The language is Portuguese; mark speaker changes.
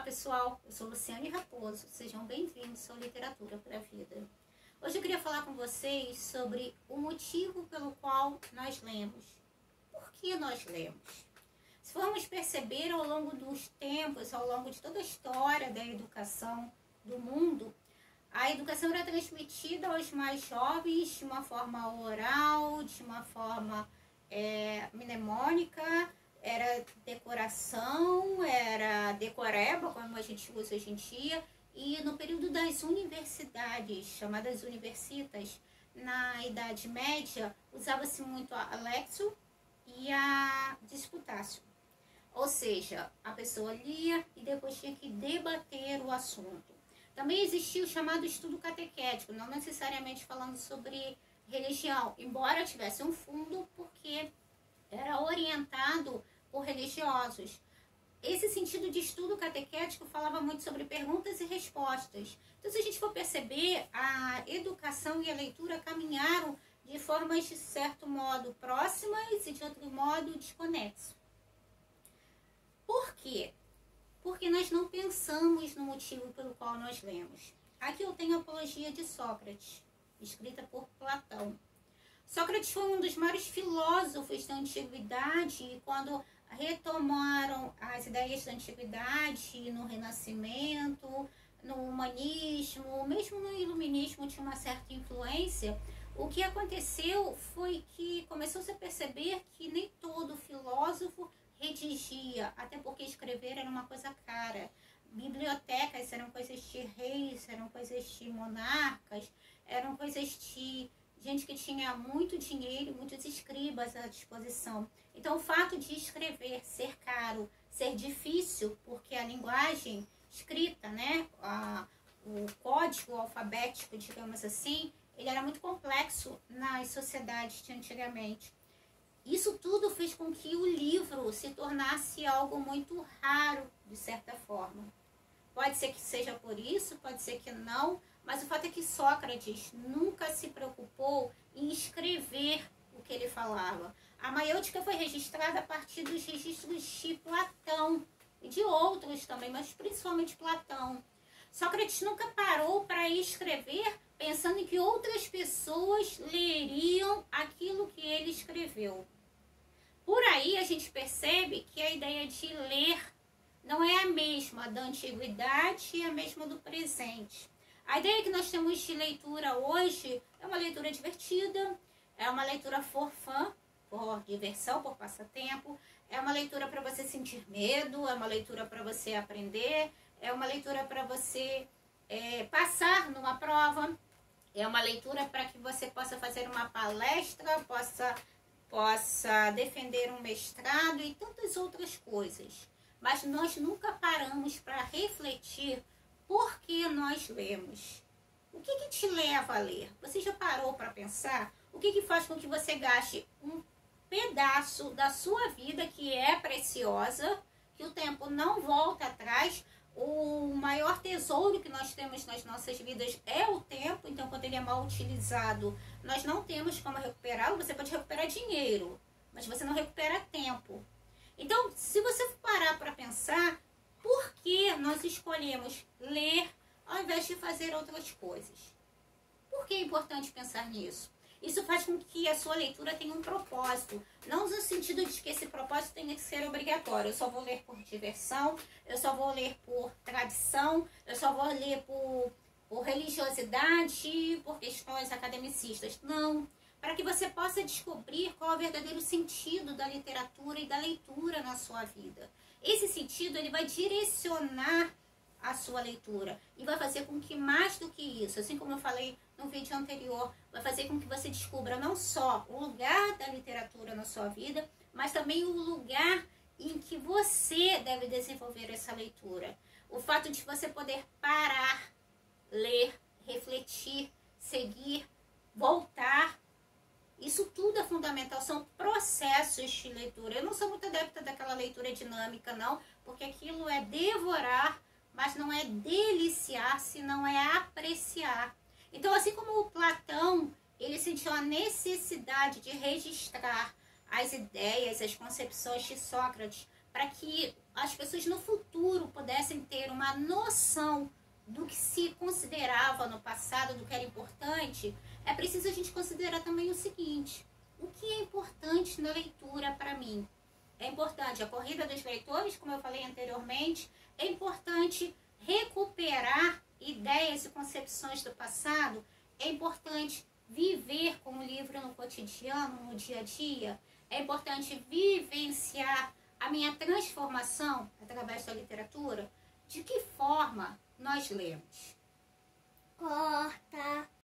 Speaker 1: pessoal, eu sou Luciane Raposo, sejam bem-vindos ao Literatura para a Vida. Hoje eu queria falar com vocês sobre o motivo pelo qual nós lemos. Por que nós lemos? Se formos perceber ao longo dos tempos, ao longo de toda a história da educação do mundo, a educação era transmitida aos mais jovens de uma forma oral, de uma forma mnemônica, era decoração, era decoreba, como a gente usa hoje em dia, e no período das universidades, chamadas universitas, na Idade Média, usava-se muito a lexio e a disputatio. Ou seja, a pessoa lia e depois tinha que debater o assunto. Também existia o chamado estudo catequético, não necessariamente falando sobre religião, embora tivesse um fundo, porque era orientado por religiosos. Esse sentido de estudo catequético falava muito sobre perguntas e respostas. Então, se a gente for perceber, a educação e a leitura caminharam de formas, de certo modo, próximas e de outro modo, desconexas. Por quê? Porque nós não pensamos no motivo pelo qual nós lemos. Aqui eu tenho a Apologia de Sócrates, escrita por Platão. Sócrates foi um dos maiores filósofos da antiguidade, e quando retomaram as ideias da antiguidade no Renascimento, no humanismo, mesmo no iluminismo tinha uma certa influência, o que aconteceu foi que começou-se a perceber que nem todo filósofo redigia, até porque escrever era uma coisa cara. Bibliotecas eram coisas de reis, eram coisas de monarcas, eram coisas de gente que tinha muito dinheiro, muitos escribas à disposição. Então, o fato de escrever ser caro, ser difícil, porque a linguagem escrita, né, o código alfabético, digamos assim, ele era muito complexo nas sociedades de antigamente. Isso tudo fez com que o livro se tornasse algo muito raro, de certa forma. Pode ser que seja por isso, pode ser que não, mas o fato é que Sócrates nunca se preocupou em escrever o que ele falava. A maiêutica foi registrada a partir dos registros de Platão e de outros também, mas principalmente Platão. Sócrates nunca parou para escrever pensando em que outras pessoas leriam aquilo que ele escreveu. Por aí a gente percebe que a ideia de ler não é a mesma da antiguidade e a mesma do presente. A ideia que nós temos de leitura hoje é uma leitura divertida, é uma leitura for fun, por diversão, por passatempo, é uma leitura para você sentir medo, é uma leitura para você aprender, é uma leitura para você passar numa prova, é uma leitura para que você possa fazer uma palestra, possa defender um mestrado e tantas outras coisas. Mas nós nunca paramos para refletir por que nós lemos. O que te leva a ler? Você já parou para pensar? O que faz com que você gaste um pedaço da sua vida que é preciosa, que o tempo não volta atrás? O maior tesouro que nós temos nas nossas vidas é o tempo, então quando ele é mal utilizado, nós não temos como recuperá-lo. Você pode recuperar dinheiro, mas você não recupera tempo. Então, se você parar para pensar, por que nós escolhemos ler ao invés de fazer outras coisas? Por que é importante pensar nisso? Isso faz com que a sua leitura tenha um propósito. Não no sentido de que esse propósito tenha que ser obrigatório. Eu só vou ler por diversão, eu só vou ler por tradição, eu só vou ler por religiosidade, por questões academicistas. Não. Para que você possa descobrir qual é o verdadeiro sentido da literatura e da leitura na sua vida. Esse sentido ele vai direcionar a sua leitura e vai fazer com que, mais do que isso, assim como eu falei no vídeo anterior, vai fazer com que você descubra não só o lugar da literatura na sua vida, mas também o lugar em que você deve desenvolver essa leitura. O fato de você poder parar, ler, refletir, seguir, voltar, isso tudo é fundamental, são processos de leitura. Eu não sou muito adepta daquela leitura dinâmica, não, porque aquilo é devorar, mas não é deliciar-se, não é apreciar. Então, assim como o Platão, ele sentiu a necessidade de registrar as ideias, as concepções de Sócrates, para que as pessoas no futuro pudessem ter uma noção do que se considerava no passado, do que era importante, é preciso a gente considerar também o seguinte: o que é importante na leitura para mim? É importante a corrida dos leitores, como eu falei anteriormente, é importante recuperar ideias e concepções do passado, é importante viver com o livro no cotidiano, no dia a dia, é importante vivenciar a minha transformação através da literatura. De que forma nós lemos?
Speaker 2: Corta.